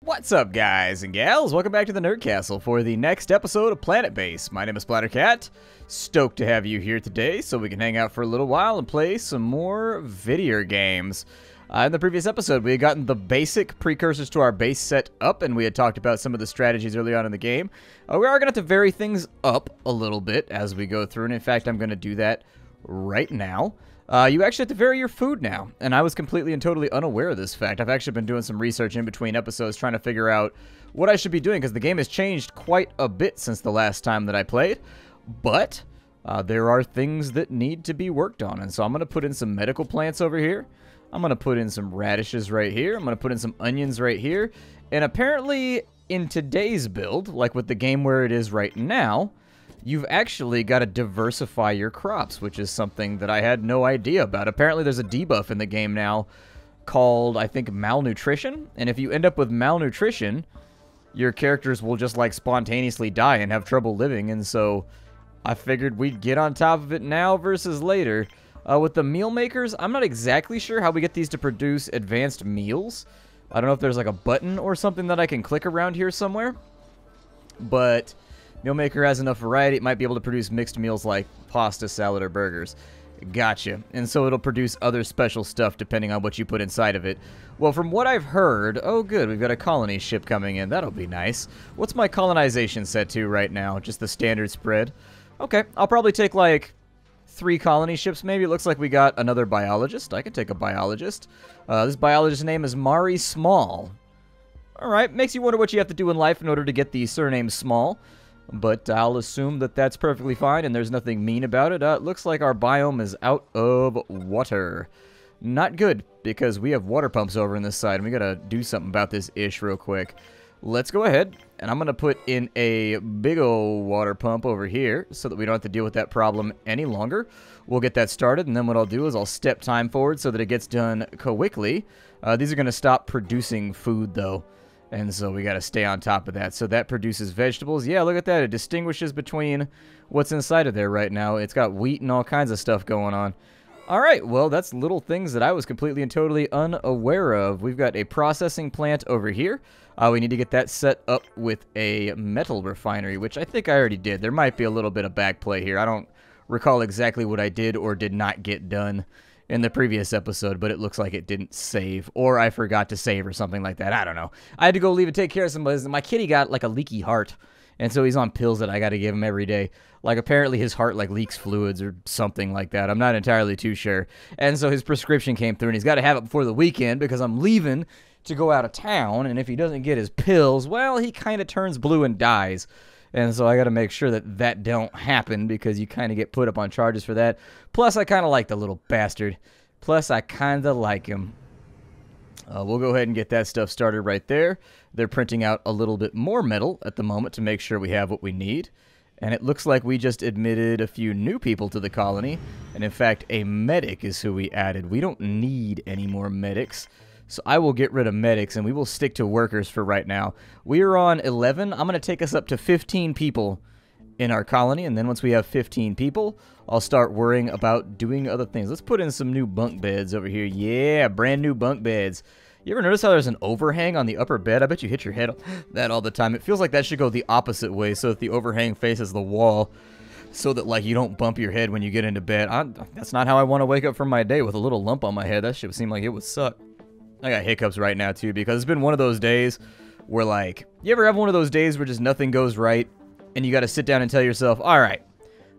What's up, guys and gals? Welcome back to the Nerd Castle for the next episode of Planet Base. My name is Splattercat. Stoked to have you here today so we can hang out for a little while and play some more video games. In the previous episode, we had gotten the basic precursors to our base set up, and we had talked about some of the strategies early on in the game. We are going to have to vary things up a little bit as we go through, and in fact, I'm going to do that right now. You actually have to vary your food now, and I was completely and totally unaware of this fact. I've actually been doing some research in between episodes trying to figure out what I should be doing, because the game has changed quite a bit since the last time that I played, but there are things that need to be worked on, and so I'm going to put in some medical plants over here. I'm going to put in some radishes right here. I'm going to put in some onions right here, and apparently in today's build, like with the game where it is right now, you've actually got to diversify your crops, which is something that I had no idea about. Apparently there's a debuff in the game now called, I think, malnutrition. And if you end up with malnutrition, your characters will just like spontaneously die and have trouble living. And so I figured we'd get on top of it now versus later. With the meal makers, I'm not exactly sure how we get these to produce advanced meals. I don't know if there's like a button or something that I can click around here somewhere. But Mealmaker has enough variety, it might be able to produce mixed meals like pasta, salad, or burgers. Gotcha. And so it'll produce other special stuff depending on what you put inside of it. Well, from what I've heard, oh good, we've got a colony ship coming in. That'll be nice. What's my colonization set to right now? Just the standard spread? Okay, I'll probably take like 3 colony ships maybe. It looks like we got another biologist. I can take a biologist. This biologist's name is Mari Small. Alright, makes you wonder what you have to do in life in order to get the surname Small. But I'll assume that that's perfectly fine and there's nothing mean about it. It looks like our biome is out of water. Not good, because we have water pumps over on this side, and we gotta do something about this ish real quick. Let's go ahead, and I'm gonna put in a big old water pump over here so that we don't have to deal with that problem any longer. We'll get that started, and then what I'll do is I'll step time forward so that it gets done quickly. These are gonna stop producing food, though. And so we got to stay on top of that. So that produces vegetables. Yeah, look at that. It distinguishes between what's inside of there right now. It's got wheat and all kinds of stuff going on. All right, well, that's little things that I was completely and totally unaware of. We've got a processing plant over here. We need to get that set up with a metal refinery, which I think I already did. There might be a little bit of backplay here. I don't recall exactly what I did or did not get done in the previous episode, but it looks like it didn't save, or I forgot to save or something like that. I don't know. I had to go leave and take care of some business. My kitty got like a leaky heart, and so he's on pills that I got to give him every day. Like apparently his heart like leaks fluids or something like that. I'm not entirely too sure. And so his prescription came through, and he's got to have it before the weekend because I'm leaving to go out of town, and if he doesn't get his pills, well, he kind of turns blue and dies. And so I got to make sure that that don't happen because you kind of get put up on charges for that. Plus, I kind of like the little bastard. Plus, I kind of like him. We'll go ahead and get that stuff started right there. They're printing out a little bit more metal at the moment to make sure we have what we need. And it looks like we just admitted a few new people to the colony. And in fact, a medic is who we added. We don't need any more medics. So I will get rid of medics, and we will stick to workers for right now. We are on 11. I'm going to take us up to 15 people in our colony, and then once we have 15 people, I'll start worrying about doing other things. Let's put in some new bunk beds over here. Yeah, brand new bunk beds. You ever notice how there's an overhang on the upper bed? I bet you hit your head on that all the time. It feels like that should go the opposite way so that the overhang faces the wall, so that like you don't bump your head when you get into bed. That's not how I want to wake up from my day, with a little lump on my head. That shit would seem like it would suck. I got hiccups right now, too, because it's been one of those days where, like, you ever have one of those days where just nothing goes right, and you got to sit down and tell yourself, all right,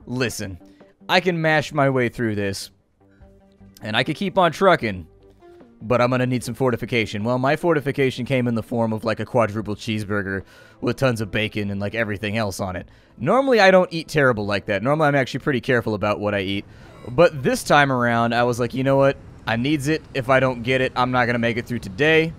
listen, I can mash my way through this, and I can keep on trucking, but I'm going to need some fortification. Well, my fortification came in the form of, like, a quadruple cheeseburger with tons of bacon and, like, everything else on it. Normally, I don't eat terrible like that. Normally, I'm actually pretty careful about what I eat. But this time around, I was like, you know what? I needs it. If I don't get it, I'm not going to make it through today.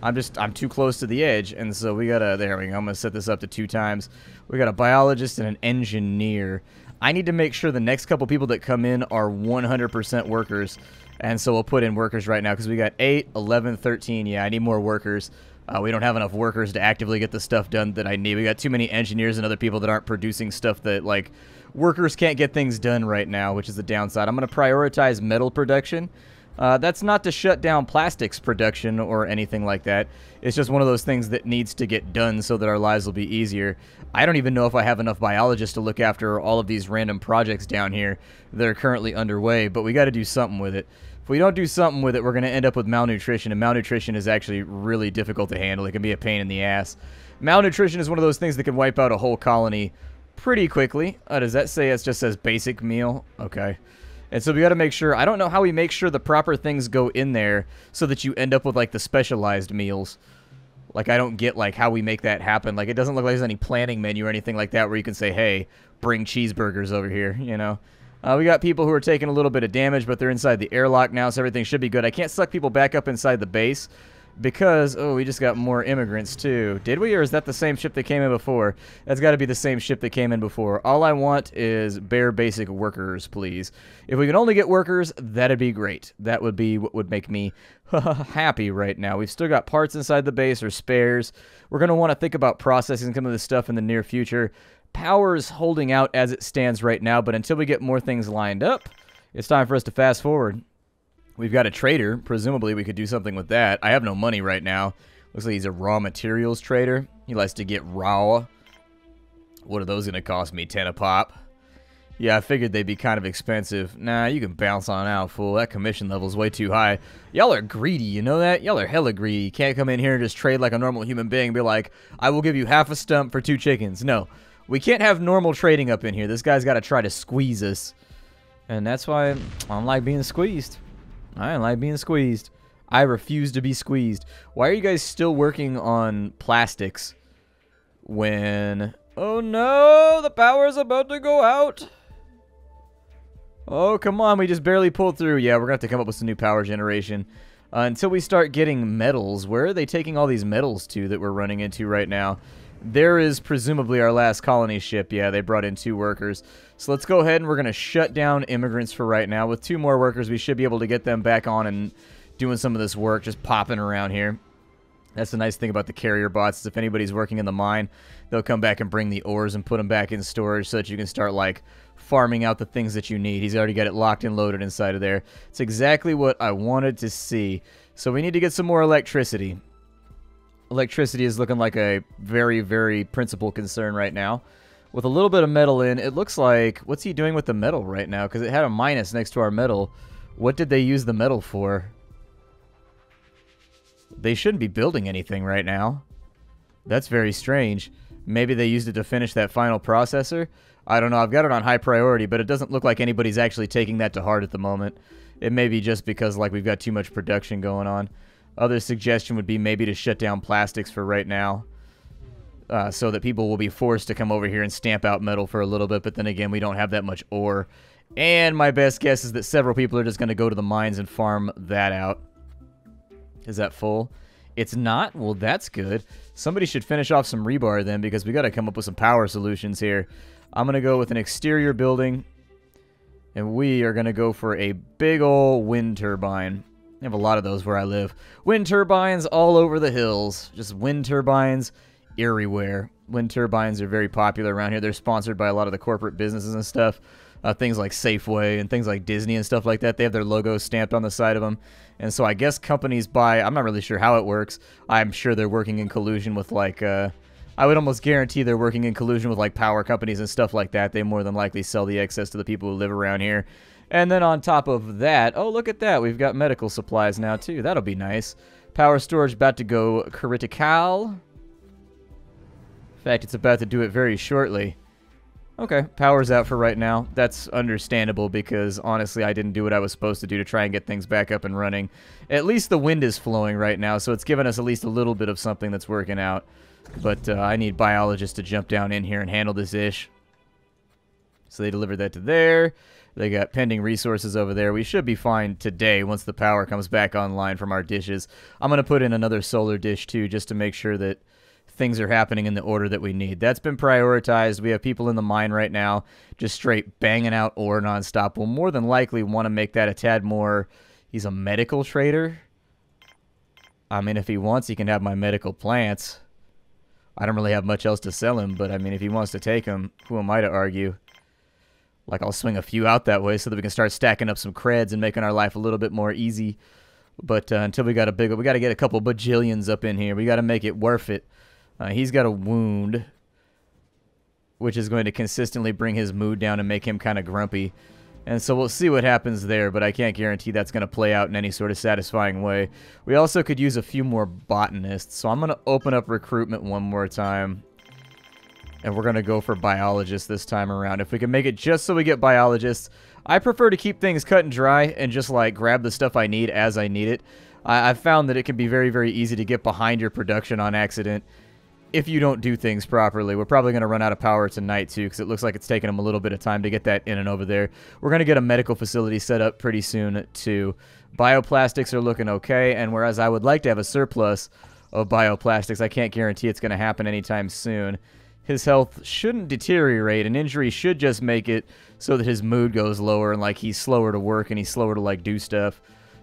I'm too close to the edge. And so we got to, there we go. I'm going to set this up to 2 times. We got a biologist and an engineer. I need to make sure the next couple people that come in are 100% workers. And so we'll put in workers right now because we got 8, 11, 13. Yeah, I need more workers. We don't have enough workers to actively get the stuff done that I need. We got too many engineers and other people that aren't producing stuff that, like, workers can't get things done right now, which is the downside. I'm going to prioritize metal production That's not to shut down plastics production or anything like that. It's just one of those things that needs to get done so that our lives will be easier. I don't even know if I have enough biologists to look after all of these random projects down here that are currently underway, but we got to do something with it. If we don't do something with it, we're going to end up with malnutrition, and malnutrition is actually really difficult to handle. It can be a pain in the ass. Malnutrition is one of those things that can wipe out a whole colony pretty quickly. Does that say it just says basic meal? Okay. And so we got to make sure, I don't know how we make sure the proper things go in there so that you end up with, like, the specialized meals. Like, I don't get, like, how we make that happen. Like, it doesn't look like there's any planning menu or anything like that where you can say, hey, bring cheeseburgers over here, you know? We got people who are taking a little bit of damage, but they're inside the airlock now, so everything should be good. I can't suck people back up inside the base because, oh, we just got more immigrants, too. Did we, or is that the same ship that came in before? That's got to be the same ship that came in before. All I want is bare basic workers, please. If we can only get workers, that'd be great. That would be what would make me happy right now. We've still got parts inside the base or spares. We're going to want to think about processing some of this stuff in the near future. Power's holding out as it stands right now, but until we get more things lined up, it's time for us to fast forward. We've got a trader. Presumably, we could do something with that. I have no money right now. Looks like he's a raw materials trader. He likes to get raw. What are those going to cost me? 10 a pop? Yeah, I figured they'd be kind of expensive. Nah, you can bounce on out, fool. That commission level's way too high. Y'all are greedy, you know that? Y'all are hella greedy. You can't come in here and just trade like a normal human being and be like, I will give you half a stump for 2 chickens. No. We can't have normal trading up in here. This guy's got to try to squeeze us. And that's why I don't like being squeezed. I don't like being squeezed. I refuse to be squeezed. Why are you guys still working on plastics when... Oh no! The power's about to go out! Oh, come on. We just barely pulled through. Yeah, we're going to have to come up with some new power generation. Until we start getting metals. Where are they taking all these metals to that we're running into right now? There is presumably our last colony ship. Yeah, they brought in 2 workers. So let's go ahead and we're going to shut down immigrants for right now. With 2 more workers, we should be able to get them back on and doing some of this work, just popping around here. That's the nice thing about the carrier bots, is if anybody's working in the mine, they'll come back and bring the ores and put them back in storage so that you can start, like, farming out the things that you need. He's already got it locked and loaded inside of there. It's exactly what I wanted to see. So we need to get some more electricity. Electricity is looking like a very, very principal concern right now. With a little bit of metal in, it looks like... What's he doing with the metal right now? Because it had a minus next to our metal. What did they use the metal for? They shouldn't be building anything right now. That's very strange. Maybe they used it to finish that final processor? I don't know. I've got it on high priority, but it doesn't look like anybody's actually taking that to heart at the moment. It may be just because, like, we've got too much production going on. Other suggestion would be maybe to shut down plastics for right now. So that people will be forced to come over here and stamp out metal for a little bit. But then again, we don't have that much ore. And my best guess is that several people are just going to go to the mines and farm that out. Is that full? It's not? Well, that's good. Somebody should finish off some rebar then, because we got to come up with some power solutions here. I'm going to go with an exterior building. And we are going to go for a big ol' wind turbine. I have a lot of those where I live. Wind turbines all over the hills. Just wind turbines everywhere. Wind turbines are very popular around here. They're sponsored by a lot of the corporate businesses and stuff. Things like Safeway and things like Disney and stuff like that. They have their logos stamped on the side of them. And so I guess companies buy... I'm not really sure how it works. I'm sure they're working in collusion with, like... I would almost guarantee they're working in collusion with, like, power companies and stuff like that. They more than likely sell the excess to the people who live around here. And then on top of that... Oh, look at that. We've got medical supplies now, too. That'll be nice. Power storage about to go critical. In fact, it's about to do it very shortly. Okay, power's out for right now. That's understandable because, honestly, I didn't do what I was supposed to do to try and get things back up and running. At least the wind is flowing right now, so it's given us at least a little bit of something that's working out. But I need biologists to jump down in here and handle this ish. So they delivered that to there. They got pending resources over there. We should be fine today once the power comes back online from our dishes. I'm going to put in another solar dish, too, just to make sure that things are happening in the order that we need. That's been prioritized. We have people in the mine right now just straight banging out ore nonstop. We'll more than likely want to make that a tad more... He's a medical trader? I mean, if he wants, he can have my medical plants. I don't really have much else to sell him, but I mean, if he wants to take them, who am I to argue? Like, I'll swing a few out that way so that we can start stacking up some creds and making our life a little bit more easy. But until we got we got to get a couple bajillions up in here. We got to make it worth it. He's got a wound, which is going to consistently bring his mood down and make him kind of grumpy. And so we'll see what happens there, but I can't guarantee that's going to play out in any sort of satisfying way. We also could use a few more botanists, so I'm going to open up recruitment one more time. And we're going to go for biologists this time around. If we can make it just so we get biologists, I prefer to keep things cut and dry and just, like, grab the stuff I need as I need it. I've found that it can be very, very easy to get behind your production on accident if you don't do things properly. We're probably going to run out of power tonight, too, because it looks like it's taking them a little bit of time to get that in and over there. We're going to get a medical facility set up pretty soon, too. Bioplastics are looking okay, and whereas I would like to have a surplus of bioplastics, I can't guarantee it's going to happen anytime soon. His health shouldn't deteriorate. An injury should just make it so that his mood goes lower and, like, he's slower to work and he's slower to, like, do stuff.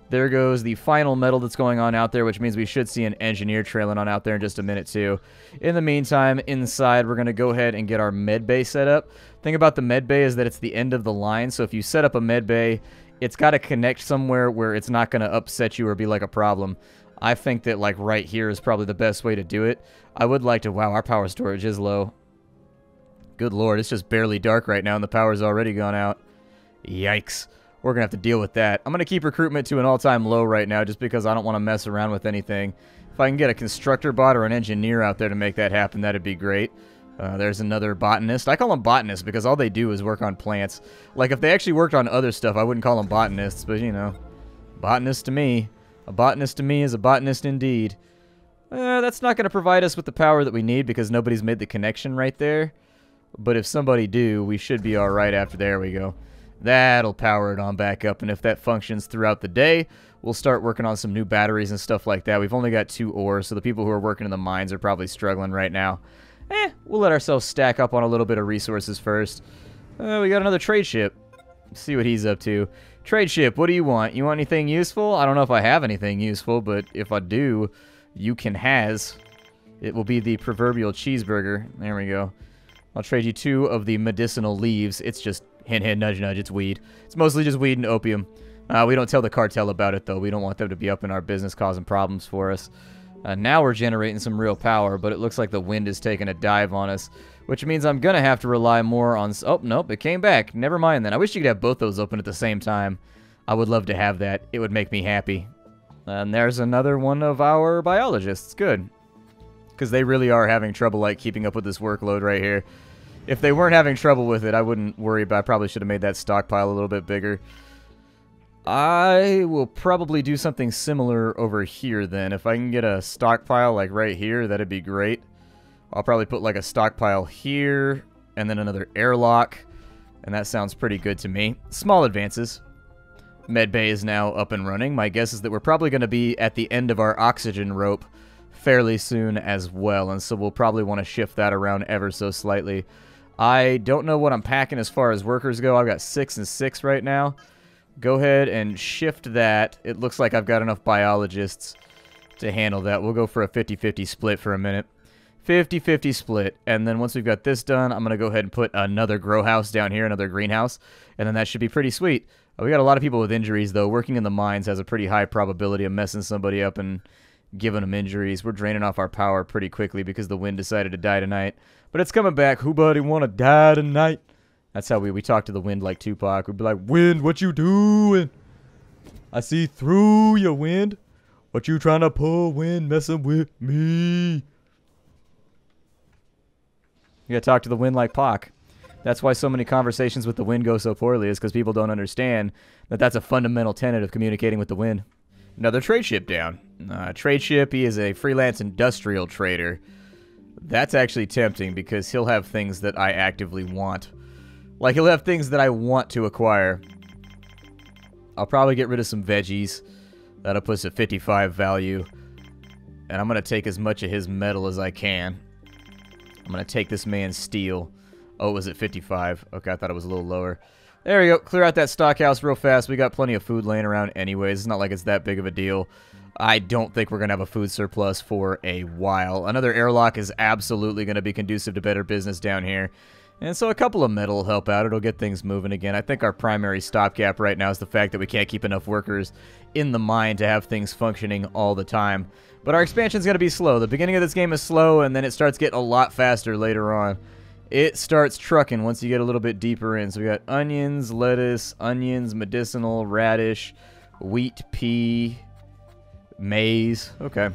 There goes the final metal that's going on out there, which means we should see an engineer trailing on out there in just a minute, too. In the meantime, inside, we're going to go ahead and get our med bay set up. Thing about the med bay is that it's the end of the line, so if you set up a med bay, it's got to connect somewhere where it's not going to upset you or be like a problem. I think that, like, right here is probably the best way to do it. I would like to... Wow, our power storage is low. Good lord, it's just barely dark right now and the power's already gone out. Yikes. We're going to have to deal with that. I'm going to keep recruitment to an all-time low right now just because I don't want to mess around with anything. If I can get a constructor bot or an engineer out there to make that happen, that'd be great. There's another botanist. I call them botanists because all they do is work on plants. Like, if they actually worked on other stuff, I wouldn't call them botanists, but, you know, botanist to me. A botanist to me is a botanist indeed. That's not going to provide us with the power that we need because nobody's made the connection right there. But if somebody do, we should be alright after. There we go. That'll power it on back up, and if that functions throughout the day, we'll start working on some new batteries and stuff like that. We've only got 2 ores, so the people who are working in the mines are probably struggling right now. We'll let ourselves stack up on a little bit of resources first. We got another trade ship. Let's see what he's up to. Trade ship, what do you want? You want anything useful? I don't know if I have anything useful, but if I do, you can has. It will be the proverbial cheeseburger. There we go. I'll trade you 2 of the medicinal leaves. It's just, hint, hint, nudge, nudge, it's weed. It's mostly just weed and opium. We don't tell the cartel about it, though. We don't want them to be up in our business causing problems for us. Now we're generating some real power, but it looks like the wind is taking a dive on us, which means I'm going to have to rely more on... Oh, nope, it came back. Never mind then. I wish you could have both those open at the same time. I would love to have that. It would make me happy. And there's another one of our biologists. Good. Because they really are having trouble, like, keeping up with this workload right here. If they weren't having trouble with it, I wouldn't worry about it. I probably should have made that stockpile a little bit bigger. I will probably do something similar over here then. If I can get a stockpile like right here, that'd be great. I'll probably put like a stockpile here and then another airlock. And that sounds pretty good to me. Small advances. Medbay is now up and running. My guess is that we're probably going to be at the end of our oxygen rope fairly soon as well. And so we'll probably want to shift that around ever so slightly. I don't know what I'm packing as far as workers go. I've got 6 and 6 right now. Go ahead and shift that. It looks like I've got enough biologists to handle that. We'll go for a 50-50 split for a minute. 50-50 split. And then once we've got this done, I'm going to go ahead and put another grow house down here, another greenhouse. And then that should be pretty sweet. We got a lot of people with injuries, though. Working in the mines has a pretty high probability of messing somebody up and giving them injuries. We're draining off our power pretty quickly because the wind decided to die tonight. But it's coming back. Who buddy want to die tonight? That's how we talk to the wind like Tupac. We'd be like, wind, what you doing? I see through you, wind. What you trying to pull, wind, messing with me? You gotta talk to the wind like Pac. That's why so many conversations with the wind go so poorly, is because people don't understand that that's a fundamental tenet of communicating with the wind. Another trade ship down. Trade ship, he is a freelance industrial trader. That's actually tempting because he'll have things that I actively want. Like, he'll have things that I want to acquire. I'll probably get rid of some veggies. That'll put us at 55 value. And I'm going to take as much of his metal as I can. I'm going to take this man's steel. Oh, it was at 55. Okay, I thought it was a little lower. There we go. Clear out that stockhouse real fast. We got plenty of food laying around anyways. It's not like it's that big of a deal. I don't think we're going to have a food surplus for a while. Another airlock is absolutely going to be conducive to better business down here. And so a couple of metal will help out. It'll get things moving again. I think our primary stopgap right now is the fact that we can't keep enough workers in the mine to have things functioning all the time. But our expansion's going to be slow. The beginning of this game is slow, and then it starts getting a lot faster later on. It starts trucking once you get a little bit deeper in. So we got onions, lettuce, onions, medicinal, radish, wheat, pea, maize. Okay.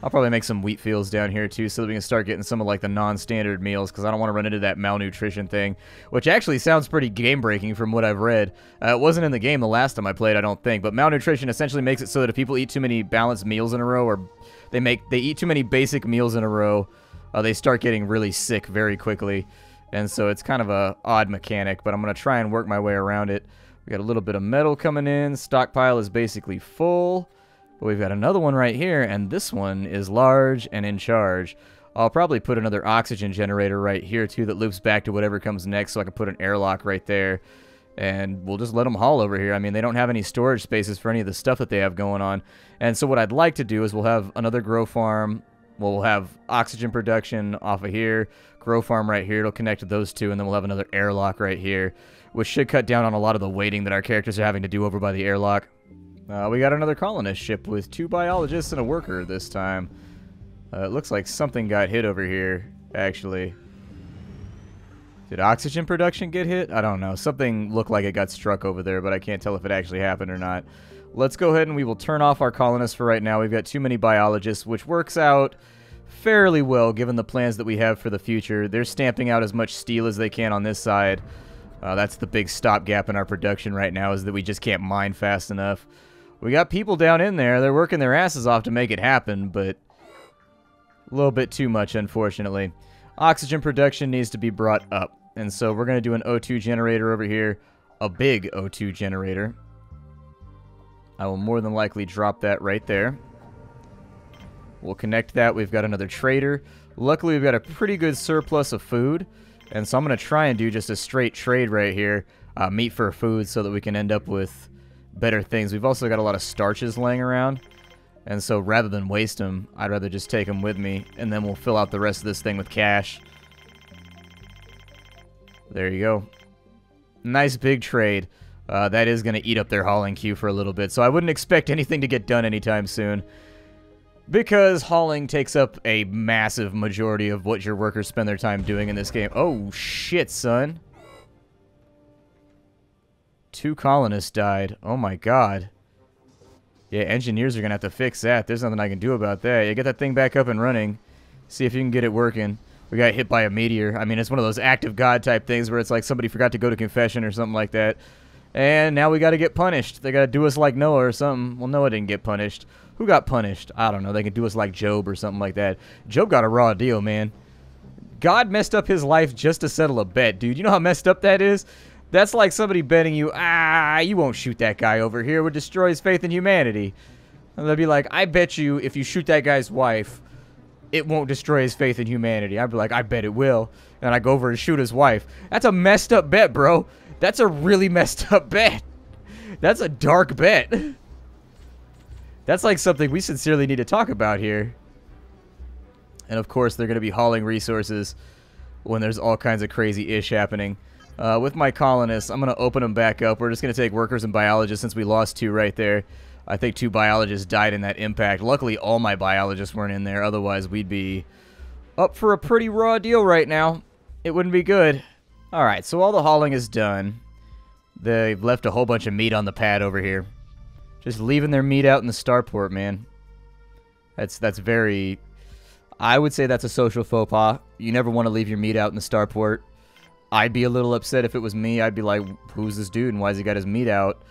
I'll probably make some wheat fields down here too so that we can start getting some of like the non-standard meals because I don't want to run into that malnutrition thing, which actually sounds pretty game-breaking from what I've read. It wasn't in the game the last time I played, I don't think, but malnutrition essentially makes it so that if people eat too many balanced meals in a row or they eat too many basic meals in a row, they start getting really sick very quickly. And so it's kind of a odd mechanic, but I'm going to try and work my way around it. We got a little bit of metal coming in. Stockpile is basically full. But we've got another one right here, and this one is large and in charge. I'll probably put another oxygen generator right here, too, that loops back to whatever comes next, so I can put an airlock right there. And we'll just let them haul over here. I mean, they don't have any storage spaces for any of the stuff that they have going on. And so what I'd like to do is we'll have another grow farm. We'll have oxygen production off of here. Grow farm right here. It'll connect to those two, and then we'll have another airlock right here, which should cut down on a lot of the waiting that our characters are having to do over by the airlock. We got another colonist ship with 2 biologists and a worker this time. It looks like something got hit over here, actually. Did oxygen production get hit? I don't know. Something looked like it got struck over there, but I can't tell if it actually happened or not. Let's go ahead and we will turn off our colonists for right now. We've got too many biologists, which works out fairly well given the plans that we have for the future. They're stamping out as much steel as they can on this side. That's the big stopgap in our production right now, is that we just can't mine fast enough. We got people down in there. They're working their asses off to make it happen, but a little bit too much, unfortunately. Oxygen production needs to be brought up, and so we're going to do an O2 generator over here, a big O2 generator. I will more than likely drop that right there. We'll connect that. We've got another trader. Luckily, we've got a pretty good surplus of food, and so I'm going to try and do just a straight trade right here, meat for food, so that we can end up with better things. We've also got a lot of starches laying around, and so rather than waste them, I'd rather just take them with me, and then we'll fill out the rest of this thing with cash. There you go. Nice big trade. That is going to eat up their hauling queue for a little bit, so I wouldn't expect anything to get done anytime soon, because hauling takes up a massive majority of what your workers spend their time doing in this game. Oh, shit, son. 2 colonists died. Oh my god. Yeah, engineers are going to have to fix that. There's nothing I can do about that. Yeah, get that thing back up and running. See if you can get it working. We got hit by a meteor. I mean, it's one of those act of God type things where it's like somebody forgot to go to confession or something like that. And now we got to get punished. They got to do us like Noah or something. Well, Noah didn't get punished. Who got punished? I don't know. They can do us like Job or something like that. Job got a raw deal, man. God messed up his life just to settle a bet, dude. You know how messed up that is? That's like somebody betting you, you won't shoot that guy over here. It would destroy his faith in humanity. And they'll be like, I bet you if you shoot that guy's wife, it won't destroy his faith in humanity. I'd be like, I bet it will. And I go over and shoot his wife. That's a messed up bet, bro. That's a really messed up bet. That's a dark bet. That's like something we sincerely need to talk about here. And of course, they're going to be hauling resources when there's all kinds of crazy ish happening. With my colonists, I'm going to open them back up. We're just going to take workers and biologists since we lost 2 right there. I think 2 biologists died in that impact. Luckily, all my biologists weren't in there. Otherwise, we'd be up for a pretty raw deal right now. It wouldn't be good. Alright, so all the hauling is done. They've left a whole bunch of meat on the pad over here. Just leaving their meat out in the starport, man. That's very... I would say that's a social faux pas. You never want to leave your meat out in the starport. I'd be a little upset if it was me. I'd be like, who's this dude and why has he got his meat out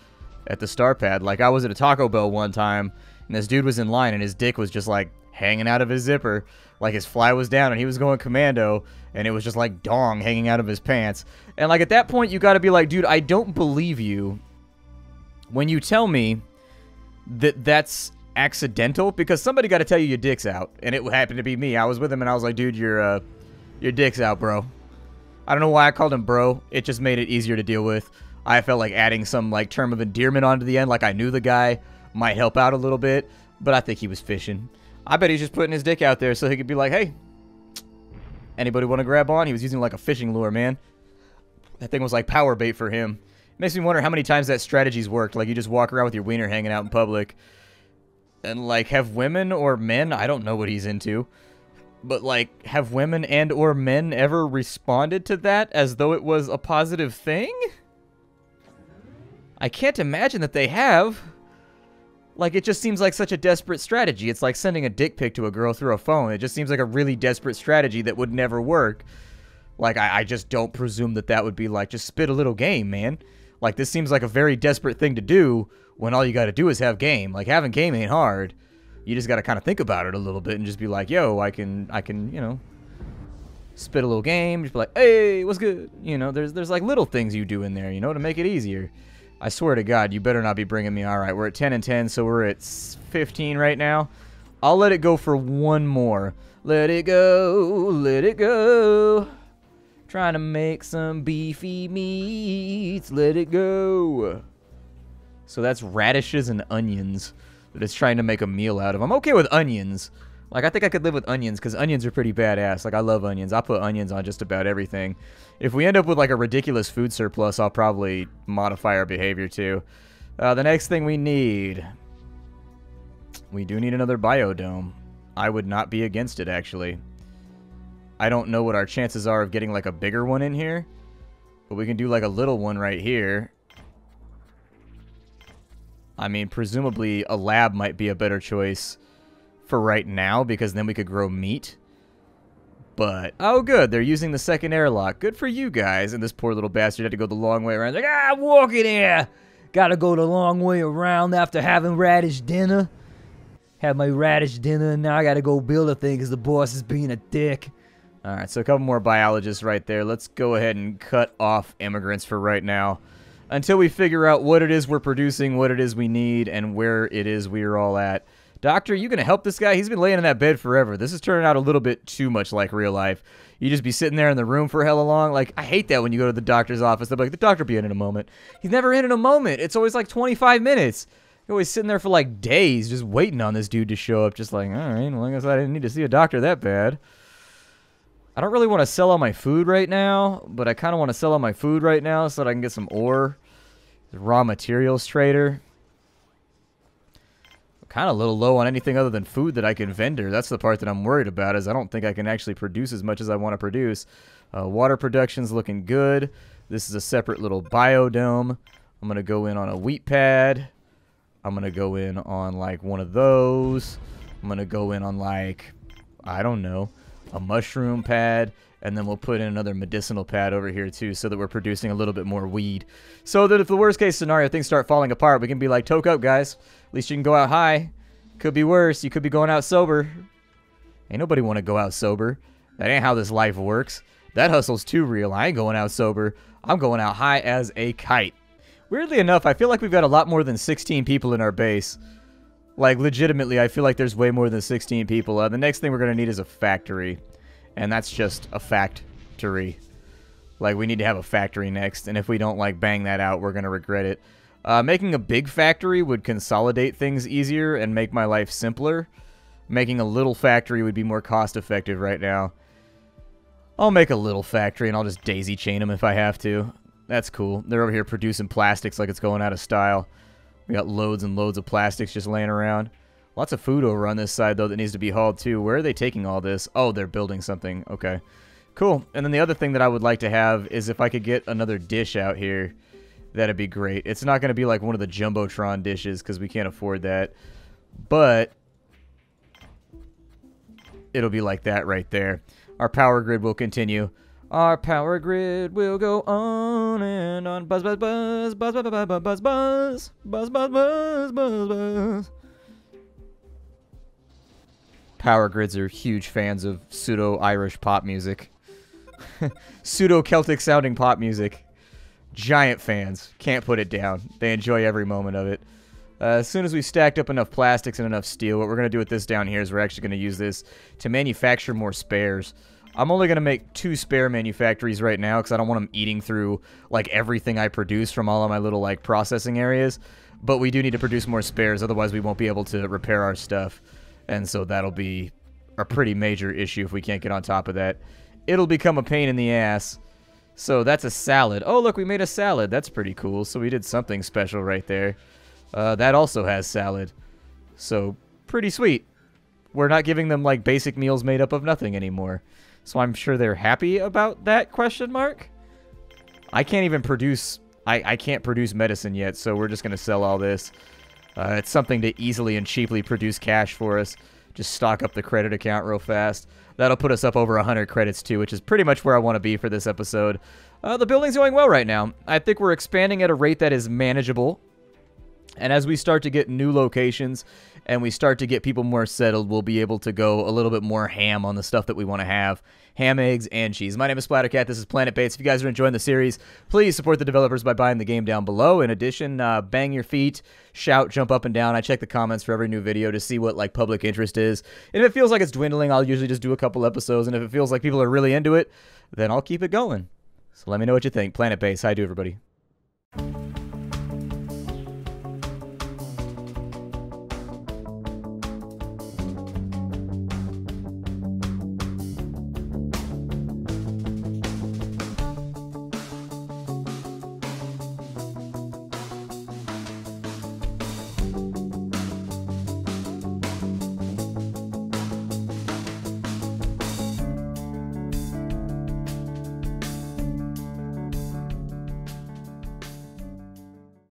at the star pad? Like, I was at a Taco Bell one time, and this dude was in line, and his dick was just, like, hanging out of his zipper. Like, his fly was down, and he was going commando, and it was just, like, dong hanging out of his pants. And, like, at that point, you gotta be like, dude, I don't believe you when you tell me that that's accidental, because somebody gotta tell you your dick's out, and it happened to be me. I was with him, and I was like, dude, your dick's out, bro. I don't know why I called him bro. It just made it easier to deal with. I felt like adding some like term of endearment onto the end, like I knew the guy might help out a little bit, but I think he was fishing. I bet he's just putting his dick out there so he could be like, hey, anybody want to grab on? He was using like a fishing lure, man. That thing was like power bait for him. Makes me wonder how many times that strategy's worked. Like, you just walk around with your wiener hanging out in public. And, like, have women or men, I don't know what he's into, but, like, have women and or men ever responded to that as though it was a positive thing? I can't imagine that they have. Like, it just seems like such a desperate strategy. It's like sending a dick pic to a girl through a phone. It just seems like a really desperate strategy that would never work. Like, I just don't presume that that would be like, just spit a little game, man. Like, this seems like a very desperate thing to do when all you gotta do is have game. Like, having game ain't hard. You just gotta kind of think about it a little bit and just be like, yo, I can, you know, spit a little game. Just be like, hey, what's good? You know, there's like little things you do in there, you know, to make it easier. I swear to God, you better not be bringing me. All right, we're at 10 and 10, so we're at 15 right now. I'll let it go for one more. Let it go, let it go. Trying to make some beefy meats. Let it go. So that's radishes and onions that it's trying to make a meal out of. I'm okay with onions. Like, I think I could live with onions because onions are pretty badass. Like, I love onions. I'll put onions on just about everything. If we end up with, like, a ridiculous food surplus, I'll probably modify our behavior, too. The next thing we need. We do need another biodome. I would not be against it, actually. I don't know what our chances are of getting, like, a bigger one in here. But we can do, like, a little one right here. I mean, presumably a lab might be a better choice for right now, because then we could grow meat. But, oh good, they're using the second airlock. Good for you guys. And this poor little bastard had to go the long way around. He's like, I'm walking here. Gotta go the long way around after having radish dinner. Had my radish dinner, and now I gotta go build a thing because the boss is being a dick. Alright, so a couple more biologists right there. Let's go ahead and cut off immigrants for right now. Until we figure out what it is we're producing, what it is we need, and where it is we're all at. Doctor, you gonna help this guy? He's been laying in that bed forever. This is turning out a little bit too much like real life. You just be sitting there in the room for hella long. Like, I hate that when you go to the doctor's office. They're like, the doctor will be in a moment. He's never in a moment. It's always like 25 minutes. You're always sitting there for like days just waiting on this dude to show up. Just like, all right, well, I guess I didn't need to see a doctor that bad. I don't really want to sell all my food right now, but I kind of want to sell all my food right now so that I can get some ore. Raw materials trader. Kind of a little low on anything other than food that I can vendor. That's the part that I'm worried about, is I don't think I can actually produce as much as I want to produce. Water production's looking good. This is a separate little biodome. I'm going to go in on a wheat pad. I'm going to go in on, like, one of those. I'm going to go in on, like, I don't know, a mushroom pad. And then we'll put in another medicinal pad over here, too, so that we're producing a little bit more weed. So that if the worst-case scenario, things start falling apart, we can be like, toke up, guys. At least you can go out high. Could be worse. You could be going out sober. Ain't nobody want to go out sober. That ain't how this life works. That hustle's too real. I ain't going out sober. I'm going out high as a kite. Weirdly enough, I feel like we've got a lot more than 16 people in our base. Like, legitimately, I feel like there's way more than 16 people. The next thing we're going to need is a factory. And that's just a factory. Like, we need to have a factory next. And if we don't, like, bang that out, we're going to regret it. Making a big factory would consolidate things easier and make my life simpler. Making a little factory would be more cost-effective right now. I'll make a little factory, and I'll just daisy chain them if I have to. That's cool. They're over here producing plastics like it's going out of style. We got loads and loads of plastics just laying around. Lots of food over on this side, though, that needs to be hauled, too. Where are they taking all this? Oh, they're building something. Okay. Cool. And then the other thing that I would like to have is if I could get another dish out here, that'd be great. It's not going to be like one of the Jumbotron dishes, because we can't afford that. But it'll be like that right there. Our power grid will continue. Our power grid will go on and on. Buzz, buzz, buzz, buzz, buzz, buzz, buzz, buzz, buzz, buzz, buzz, buzz, buzz. Power grids are huge fans of pseudo-Irish pop music. Pseudo-Celtic sounding pop music. Giant fans. Can't put it down. They enjoy every moment of it. As soon as we stacked up enough plastics and enough steel, what we're going to do with this down here is we're actually going to use this to manufacture more spares. I'm only going to make 2 spare manufactories right now because I don't want them eating through, like, everything I produce from all of my little, like, processing areas. But we do need to produce more spares, otherwise we won't be able to repair our stuff. And so that'll be a pretty major issue if we can't get on top of that. It'll become a pain in the ass. So that's a salad. Oh, look, we made a salad. That's pretty cool. So we did something special right there. That also has salad. So pretty sweet. We're not giving them like basic meals made up of nothing anymore. So I'm sure they're happy about that, question mark? I can't even produce... I can't produce medicine yet, so we're just going to sell all this. It's something to easily and cheaply produce cash for us. Just stock up the credit account real fast. That'll put us up over 100 credits too, which is pretty much where I want to be for this episode. The building's going well right now. I think we're expanding at a rate that is manageable. And as we start to get new locations and we start to get people more settled, we'll be able to go a little bit more ham on the stuff that we want to have. Ham, eggs, and cheese. My name is Splattercat. This is Planet Bates. If you guys are enjoying the series, please support the developers by buying the game down below. In addition, bang your feet, shout, jump up and down. I check the comments for every new video to see what like public interest is. And if it feels like it's dwindling, I'll usually just do a couple episodes. And if it feels like people are really into it, then I'll keep it going. So let me know what you think. Planet Base. Hi to everybody.